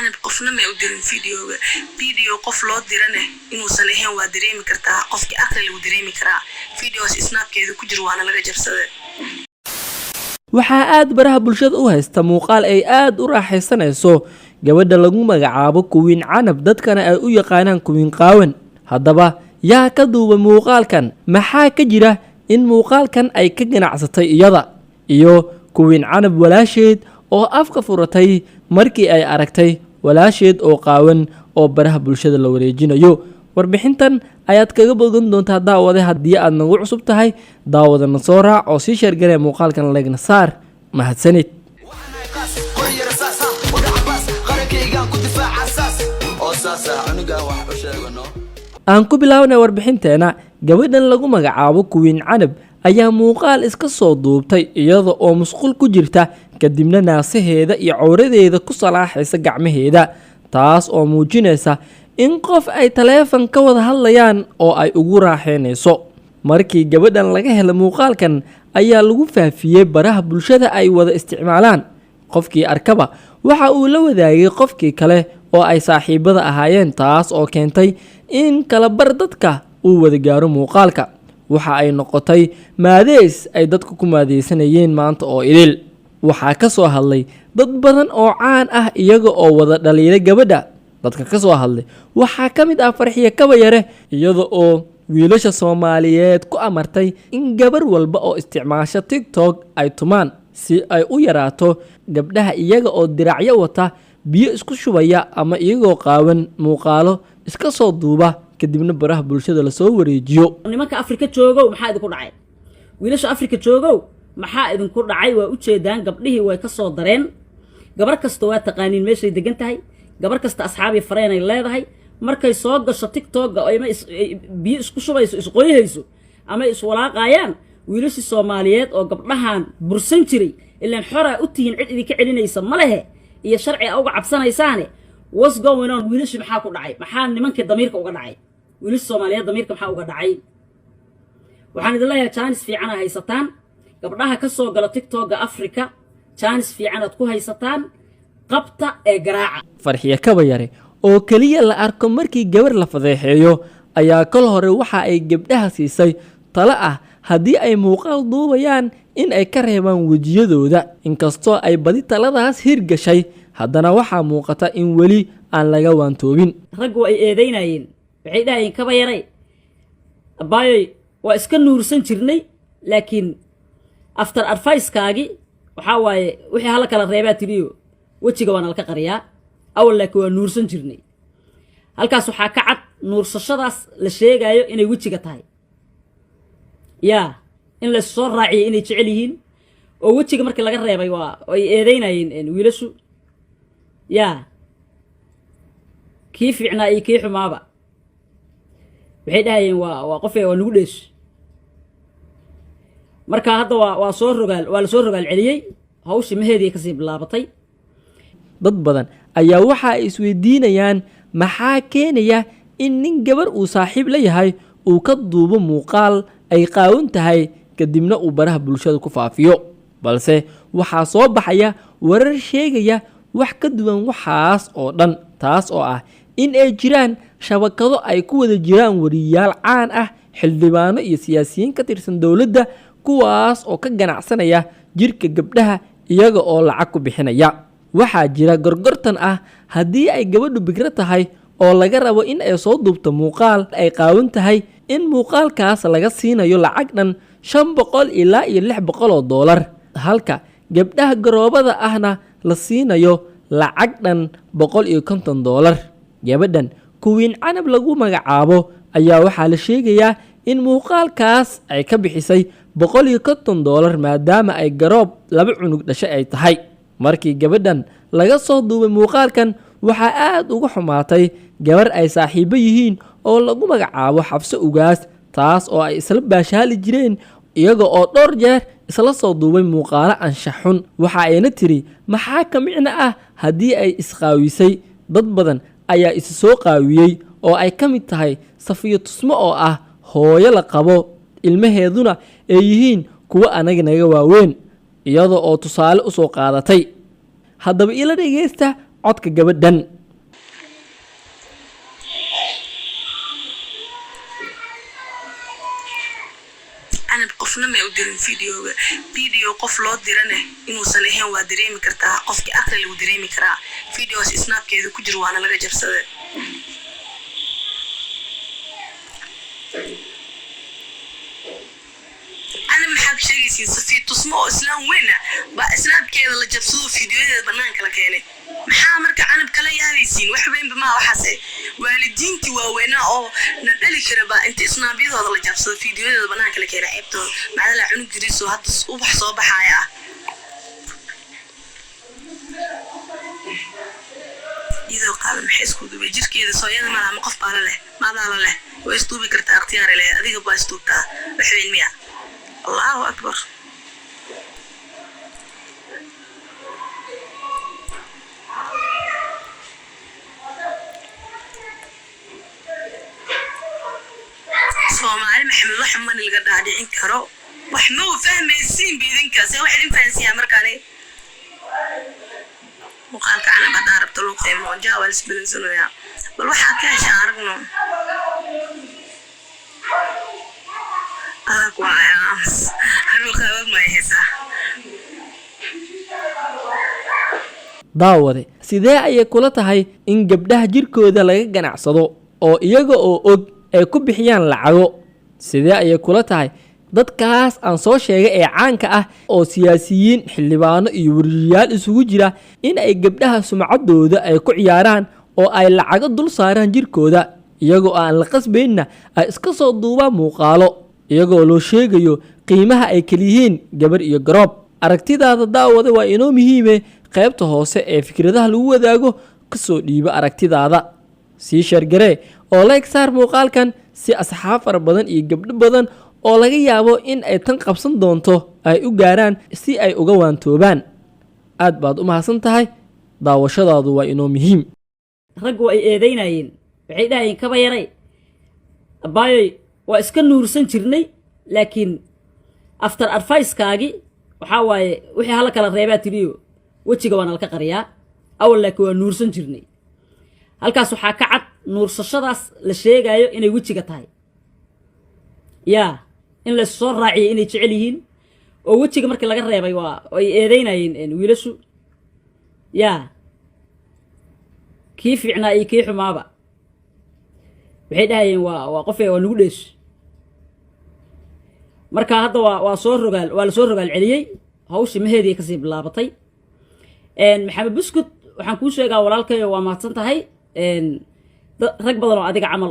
canab qofna ma u dirin video qof loo dirane inuusan ahayn waa dareemi kartaa qofkii aqli lagu dareemi karaa videos snapkeedu ku jiro waana laga jabsaday waxaa aad baraha bulshada u haysta muuqaal ay aad u raaxaysanayso gabadha lagu magacaabo Queen Canab dadkana ay u yaqaanaan Queen Qaawan haddaba yaa ka duuba muuqaalkan maxaa ka jira in muuqaalkan ay ka ganacsatay iyada iyo Queen Canab walaasheed oo afka furatay markii ay aragtay walaasheed oo qaawan oo baraha bulshada la wareejinayo warbixintan ayaad kaga bogan doontaa daawada haddii aad nagu cusub tahay daawadana soo raac oo sii sheer garee muuqaalkan leegna saar mahadsanid aan ku bilaabnay warbixinteena gabadhan lagu magacaabo Queen Canab ayaa muuqaal iska soo duubtay iyada oo musqul ku jirta kadibna naasaheeda iyo cawradeeda ku salaaxaysa gacmaheeda taas oo muujinaysa in qof ay taleefan ka wada hadlayaan oo ay ugu raaxeynayso markii gabadhan laga helay muuqaalkan ayaa lagu faafiyay baraha bulshada ay wada isticmaalaan qofkii arkaba waxa uu la wadaagay qofkii kale oo ay saaxiibada ahaayeen taas oo keentay in kala bar dadka uu wada gaaro muuqaalka waxa ay noqotay maadeys ay dadku ku maadeysanayeen maanta oo idil waxaa ka soo hadlay dad badan oo caan ah iyaga oo wada dhaliilay gabadha dadka ka soo hadlay waxaa ka mid ah Farxiyo Kabayare iyada oo wiilasha Soomaaliyeed ku amartay in gabar walba oo isticmaasha TikTok ay tumaan si ay u yaraato gabdhaha iyaga oo diracyo wata biyo isku shubaya ama iyagoo qaawan muuqaalo iska soo duuba kadibna baraha bulshada la soo wareejiyo nimanka Afrika joogo maxaa idinku dhacay wiilasha Afrika joogo maxaa idinku dhacay waa u jeedaan gabdhihii way ka soo dareen gabar kasta waa taqaaniin meeshay degan tahay gabar kasta asxaabi fareen ay leedahay markay soo gasho TikTok oo ay biyo isku shubayso isqooyayso ama iswalaaqayaan wiilasha Soomaaliyeed oo gabdhahan bursan jiray ilaa xora u tihiin cid idinka celinaysa ma lehe iyo sharci uga cabsanaysaane what's going on wiilasha maxaa ku dhacay maxaa nimanka damiirka uga dhacay wiilasha Soomaaliyeed damiirka maxaa uga dhacay waxaan idin leeyahay chance fiican haysataan gabdhaha ka soo gala TikTok Afrika chance fiican aad ku haysataan qabta ee garaaca Farxiyo Kabayare oo kaliya la arko markii gabar la fadeexeeyo ayaa kal hore waxa ay gabdhaha siisay talo ah haddii ay muuqaal duubayaan in ay ka reebaan wajiyadooda inkastoo ay badi taladaas hirgashay haddana waxaa muuqata in weli aan laga waantoobin raggu ay eedeynayeen waxay dhahayeen Kabayare abaayay waa iska nuursan jirnay laakiin after advice-kaagi waxa waaye wixii hala kala reebaa tiriyo wajiga waan halka qariyaa awal laakiin waa nuursan jirnay halkaas waxaa ka cad nuursashadaas la sheegayo inay wajiga tahay yaa in la soo raaciyo inay jecel yihiin oo wajiga markii laga reebay waa ay eedeynayeen wiilashu yaa kii fiicnaa iyo kii xumaaba waxay dhahayeen waa qofay waa lagu dheesh marka hadda waa la soo rogaal celiyay hawshii maheedii ka sii bilaabatay dad badan ayaa waxa ay isweydiinayaan maxaa keenaya in nin gabar uu saaxiib la yahay uu ka duubo muuqaal ay qaawan tahay kadibna uu baraha bulshada ku faafiyo balse waxaa soo baxaya warar sheegaya wax ka duwan waxaas oo dhan taas oo ah in ay jiraan shabakado ay ku wada jiraan wariyaal caan ah xildhibaano iyo siyaasiyiin ka tirsan dawladda kuwaas oo ka ganacsanaya jirka gabdhaha iyaga oo lacag ku bixinaya waxaa jira gorgortan ah haddii ay gabadhu bikra tahay oo laga rabo in ay soo duubto muuqaal ay qaawan tahay in muuqaalkaas laga siinayo lacag dhan 500 ilaa iyo 600 oo dollar halka gabdhaha garoobada ahna la siinayo lacag dhan 150 dollar gabadhan Queen Canab lagu magacaabo ayaa waxaa la sheegayaa in muuqaalkaas ay ka bixisay 150 dollar maadaama ay garoob laba cunug dhashay ay tahay markii gabadhan laga soo duubay muuqaalkan waxaa aad uga xumaatay gabar ay saaxiibo yihiin oo lagu magacaabo Xafsa Ugaas taas oo ay isla baashaali jireen iyaga oo dhowr jeer isla soo duubay muuqaalo anshax xun waxa ayna tiri maxaa ka micna ah haddii ay isqaawisay dad badan ayaa is soo qaawiyay oo ay ka mid tahay Safiyo Tusmo oo ah hooyo la qabo ilmaheeduna ay yihiin kuwa anaga naga waaweyn iyada oo tusaale u soo qaadatay haddaba ila dhageysta codka gabadhan qofna ma u dirin video qof loo dirane inuusan ahayn waa dareemi kartaa qofkii aqli lagu dareemi karaa videos snapkeeda ku jiro waana laga jabsaday أنا محب شيء في تصميم إسلام وينه بإسلام كذا اللي جبسوه فيديوهات بنان كلا كاني محامر كأنا بكلا يهريسين وحبين بما وحسي والدينتي ووينه أو نقلي كربا أنت إسلام بيض هذا اللي جبسوه فيديوهات بنان كلا كاني عيبتون مع ذلك عنق جريسو هاد الصبح صباح حياة إذا قال محيس كودو بيجير كذا صويا ما لها مقف على له ما ضال له ويستوبي كرت اختياري له هذيك باستوبتا بحوين مية الله أكبر سومالي محمد وحمان اللي قد عادين كرو وحمو فهم السين بيدينك سي واحد فانسيا مركاني وقالك أنا بدارب طلوق خيمون جاوال سبيل سنويا بل وحا كاش عارقنو أكوا عامس هنو خباب ما يهسا daawade sidee ayay kula tahay in gabdhaha jirkooda laga ganacsado oo iyaga oo og ay ku bixiyaan lacago sidee ayay kula tahay dadkaas aan soo sheegay ee caanka ah oo siyaasiyiin xildhibaano iyo wariyaal isugu jira in ay gabdhaha sumcaddooda ay ku ciyaaraan oo ay lacago dul saaraan jirkooda iyagoo aan la qasbaynna ay iska soo duubaan muuqaalo iyagoo loo sheegayo qiimaha ay kaliyihiin gabar iyo garoob aragtidaada daawada waa inoo muhiime qaybta hoose ee fikradaha lagu wadaago ka soo dhiiba aragtidaada sii sheergaree oo like saar muuqaalkan si asxaab fara badan iyo gabdho badan oo laga yaabo in ay tan qabsan doonto ay u gaaraan si ay uga waantoobaan aad baad u mahadsan tahay daawashadaadu waa inoo muhiim raggu ay eedaynayeen waxay dhahayeen kaba yaray abaayoy waa iska nuursan jirnay laakiin after advice-kaagi waxaa waaye wixii hala kala reebaa tiriyo wejiga waana laka qariyaa awal laakiin waa nuursan jirnay halkaas waxaa ka cad nuursashadaas la sheegayo inay wejiga tahay yaa in la soo raaciyay inay jecel yihiin oo wejiga markii laga reebay waa ay eedaynayeen wiilashu yaa kii fiicnaa iyo kii xumaaba waxay dhahayeen waa qof waa nagu dheesh marka hadda waa la soo rogaal celiyey hawshii maheedii kasii bilaabatay maxamed buskut waxaan kuu sheegaa walaalkayo waa mahadsan tahay rag badan oo adiga camal